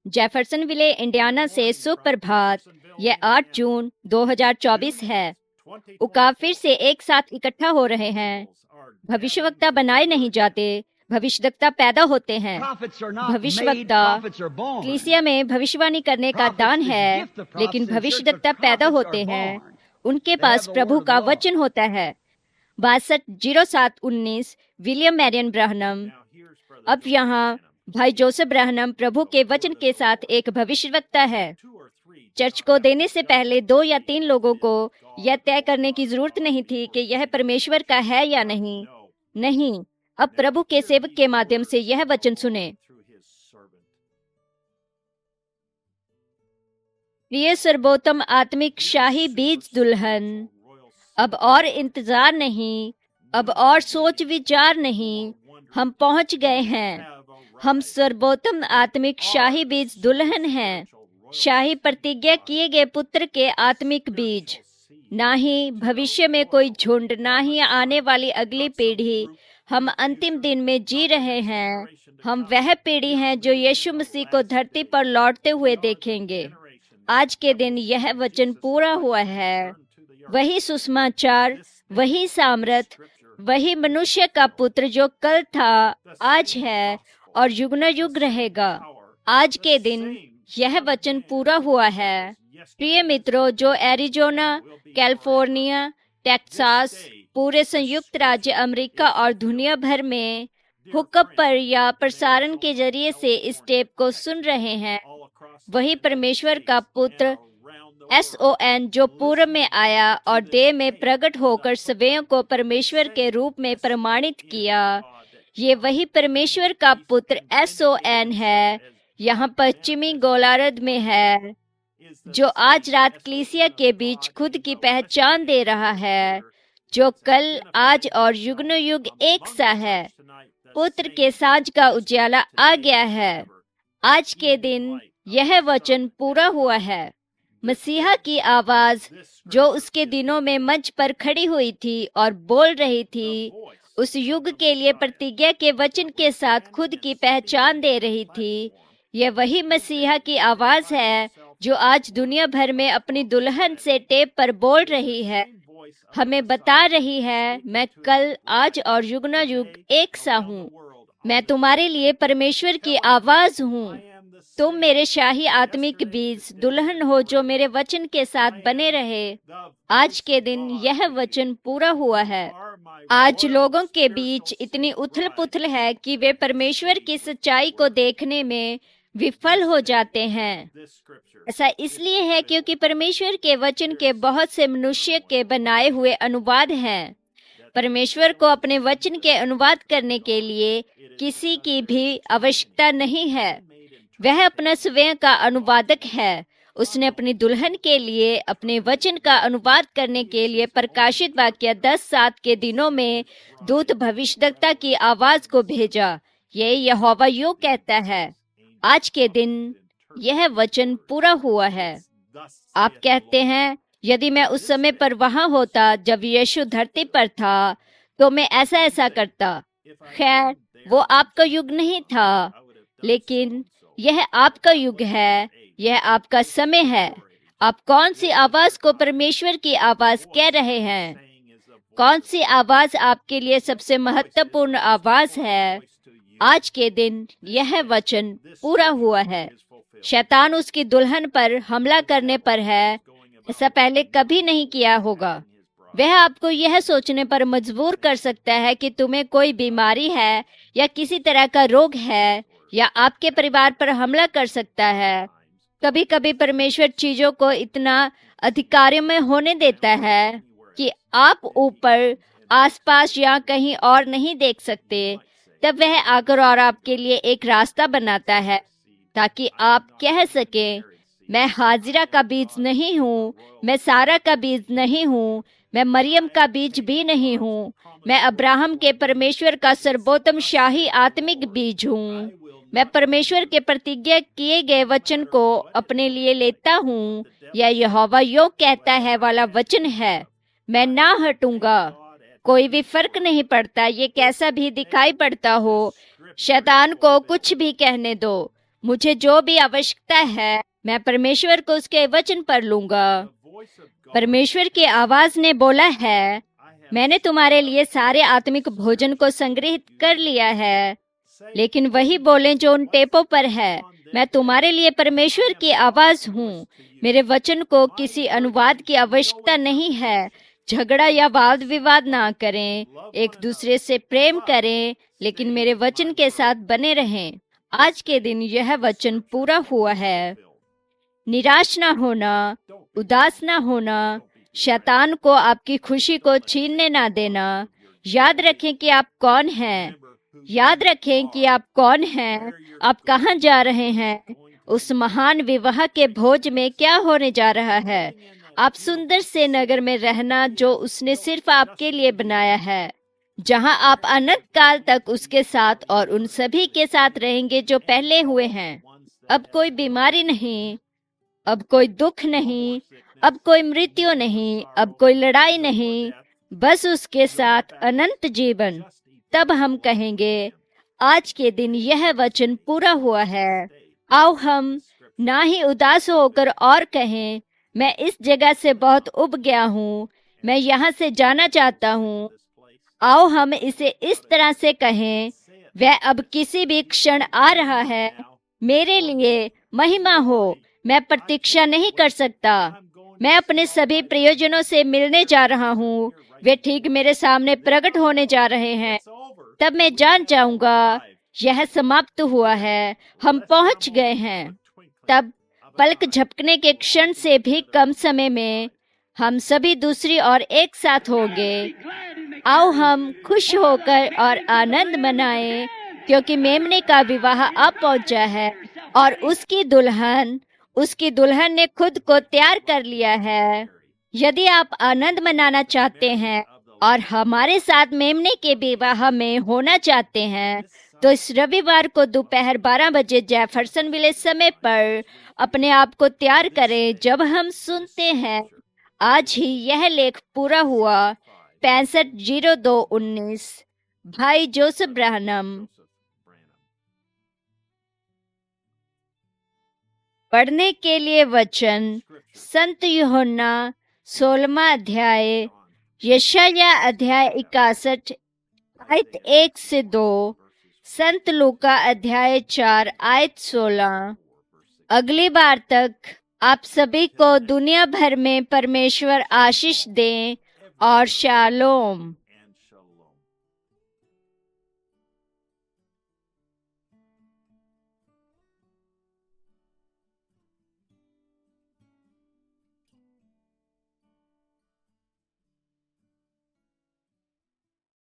Jeffersonville, Indiana से सुप्रभात। यह 8 जून 2024 है। उकाब फिर से एक साथ इकट्ठा हो रहे हैं। भविष्यवक्ता बनाए नहीं जाते, भविष्यवक्ता पैदा होते हैं। भविष्यवक्ता कलीसिया में भविष्यवाणी करने का दान है, लेकिन भविष्यवक्ता पैदा होते हैं, उनके पास प्रभु का वचन होता है। 620719 विलियम मैरियन ब्रहनम। अब यहाँ भाई जोसेफ ब्रहनम प्रभु के वचन के साथ एक भविष्यवक्ता है। चर्च को देने से पहले 2 या 3 लोगों को यह तय करने की जरूरत नहीं थी कि यह परमेश्वर का है या नहीं। नहीं, अब प्रभु के सेवक के माध्यम से यह वचन सुने। प्रिय सर्वोत्तम आत्मिक शाही बीज दुल्हन, अब और इंतजार नहीं, अब और सोच विचार नहीं, हम पहुंच गए हैं। हम सर्वोत्तम आत्मिक शाही बीज दुल्हन हैं, शाही प्रतिज्ञा किए गए पुत्र के आत्मिक बीज। ना ही भविष्य में कोई झुंड, ना ही आने वाली अगली पीढ़ी। हम अंतिम दिन में जी रहे हैं। हम वह पीढ़ी हैं जो यीशु मसीह को धरती पर लौटते हुए देखेंगे। आज के दिन यह वचन पूरा हुआ है। वही सुसमाचार, वही सामर्थ, वही मनुष्य का पुत्र जो कल था, आज है और युग न युग रहेगा। आज के दिन यह वचन पूरा हुआ है। प्रिय मित्रों, जो एरिजोना, कैलिफोर्निया, टेक्सास, पूरे संयुक्त राज्य अमेरिका और दुनिया भर में हुक्म पर या प्रसारण के जरिए से इस टेप को सुन रहे हैं, वही परमेश्वर का पुत्र SON जो पूर्व में आया और देह में प्रकट होकर स्वयं को परमेश्वर के रूप में प्रमाणित किया। ये वही परमेश्वर का पुत्र SON है, यहाँ पश्चिमी गोलार्ध में है, जो आज रात कलीसिया के बीच खुद की पहचान दे रहा है, जो कल, आज और युग न युग एक सा है। पुत्र के साँझ का उजाला आ गया है। आज के दिन यह वचन पूरा हुआ है। मसीहा की आवाज जो उसके दिनों में मंच पर खड़ी हुई थी और बोल रही थी, उस युग के लिए प्रतिज्ञा के वचन के साथ खुद की पहचान दे रही थी। यह वही मसीहा की आवाज है जो आज दुनिया भर में अपनी दुल्हन से टेप पर बोल रही है, हमें बता रही है, मैं कल, आज और युग न युग एक सा हूँ। मैं तुम्हारे लिए परमेश्वर की आवाज हूँ। तुम मेरे शाही आत्मिक बीज दुल्हन हो जो मेरे वचन के साथ बने रहे। आज के दिन यह वचन पूरा हुआ है। आज लोगों के बीच इतनी उथल पुथल है कि वे परमेश्वर की सच्चाई को देखने में विफल हो जाते हैं। ऐसा इसलिए है क्योंकि परमेश्वर के वचन के बहुत से मनुष्य के बनाए हुए अनुवाद हैं। परमेश्वर को अपने वचन के अनुवाद करने के लिए किसी की भी आवश्यकता नहीं है। वह अपना स्वयं का अनुवादक है। उसने अपनी दुल्हन के लिए अपने वचन का अनुवाद करने के लिए प्रकाशित वाक्य 10:7 के दिनों में दूत भविष्यद्वक्ता की आवाज को भेजा। ये यहोवा यूं कहता है। आज के दिन यह वचन पूरा हुआ है। आप कहते हैं, यदि मैं उस समय पर वहां होता जब यीशु धरती पर था, तो मैं ऐसा ऐसा करता। खैर, वो आपका युग नहीं था, लेकिन यह आपका युग है, यह आपका समय है। आप कौन सी आवाज को परमेश्वर की आवाज कह रहे हैं? कौन सी आवाज आपके लिए सबसे महत्वपूर्ण आवाज है? आज के दिन यह वचन पूरा हुआ है। शैतान उसकी दुल्हन पर हमला करने पर है। ऐसा पहले कभी नहीं किया होगा। वह आपको यह सोचने पर मजबूर कर सकता है कि तुम्हें कोई बीमारी है या किसी तरह का रोग है, या आपके परिवार पर हमला कर सकता है। कभी कभी परमेश्वर चीजों को इतना अधिकारियों में होने देता है कि आप ऊपर, आसपास या कहीं और नहीं देख सकते। तब वह आकर और आपके लिए एक रास्ता बनाता है ताकि आप कह सके, मैं हाजिरा का बीज नहीं हूँ, मैं सारा का बीज नहीं हूँ, मैं मरियम का बीज भी नहीं हूँ, मैं अब्राहम के परमेश्वर का सर्वोत्तम शाही आत्मिक बीज हूँ। मैं परमेश्वर के प्रतिज्ञा किए गए वचन को अपने लिए लेता हूँ। यह यहोवा यूं कहता है वाला वचन है। मैं ना हटूंगा। कोई भी फर्क नहीं पड़ता ये कैसा भी दिखाई पड़ता हो। शैतान को कुछ भी कहने दो। मुझे जो भी आवश्यकता है मैं परमेश्वर को उसके वचन पर लूंगा। परमेश्वर की आवाज ने बोला है, मैंने तुम्हारे लिए सारे आत्मिक भोजन को संग्रहित कर लिया है। लेकिन वही बोले जो उन टेपों पर है, मैं तुम्हारे लिए परमेश्वर की आवाज हूँ। मेरे वचन को किसी अनुवाद की आवश्यकता नहीं है। झगड़ा या वाद विवाद ना करें, एक दूसरे से प्रेम करें, लेकिन मेरे वचन के साथ बने रहें। आज के दिन यह वचन पूरा हुआ है। निराश ना होना, उदास ना होना, शैतान को आपकी खुशी को छीनने ना देना। याद रखें कि आप कौन हैं। याद रखें कि आप कौन हैं, आप कहाँ जा रहे हैं। उस महान विवाह के भोज में क्या होने जा रहा है। आप सुंदर से नगर में रहना जो उसने सिर्फ आपके लिए बनाया है, जहां आप अनंत काल तक उसके साथ और उन सभी के साथ रहेंगे जो पहले हुए हैं। अब कोई बीमारी नहीं, अब कोई दुख नहीं, अब कोई मृत्यु नहीं, अब कोई लड़ाई नहीं, बस उसके साथ अनंत जीवन। तब हम कहेंगे, आज के दिन यह वचन पूरा हुआ है। आओ हम ना ही उदास होकर और कहें, मैं इस जगह से बहुत उब गया हूँ, मैं यहाँ से जाना चाहता हूँ। आओ हम इसे इस तरह से कहें, वह अब किसी भी क्षण आ रहा है। मेरे लिए महिमा हो, मैं प्रतीक्षा नहीं कर सकता। मैं अपने सभी प्रयोजनों से मिलने जा रहा हूँ, वे ठीक मेरे सामने प्रकट होने जा रहे हैं। तब मैं जान जाऊंगा यह समाप्त हुआ है, हम पहुंच गए हैं। तब पलक झपकने के क्षण से भी कम समय में हम सभी दूसरी और एक साथ होंगे। आओ हम खुश होकर और आनंद मनाएं, क्योंकि मेमने का विवाह अब पहुंचा है और उसकी दुल्हन ने खुद को तैयार कर लिया है। यदि आप आनंद मनाना चाहते हैं और हमारे साथ मेमने के विवाह में होना चाहते हैं, तो इस रविवार को दोपहर 12 बजे जेफरसन विलेज समय पर अपने आप को तैयार करें, जब हम सुनते हैं, आज ही यह लेख पूरा हुआ। 650219 भाई जोसेफ ब्रैनम। पढ़ने के लिए वचन संत यूहन्ना 16वां अध्याय, यशाया अध्याय 61 आयत 1 से 2, संत लूका अध्याय 4 आयत 16। अगली बार तक आप सभी को दुनिया भर में परमेश्वर आशीष दें और शालोम।